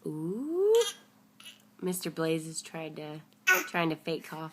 Ooh. Mr. Blaze is trying to fake cough.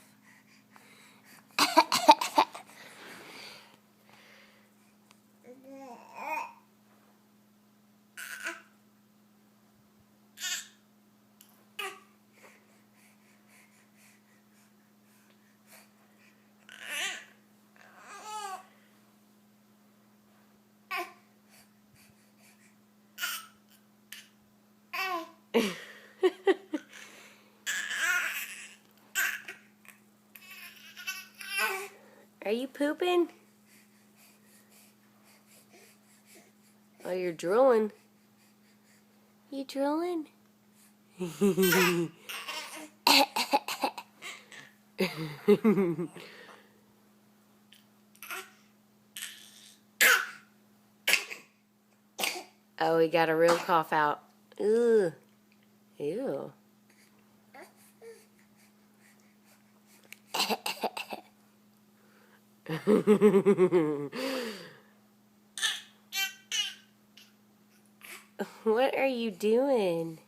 Are you pooping? Oh, you're drooling. You drooling? Oh, he got a real cough out. Ugh. Ew. What are you doing?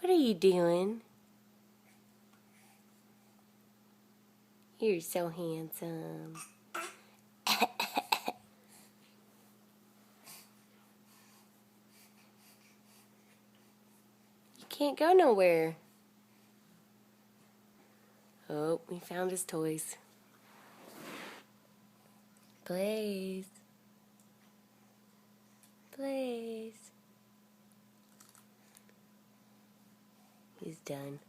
What are you doing? You're so handsome. You can't go nowhere. Oh, we found his toys. Blaze. Blaze. He's done.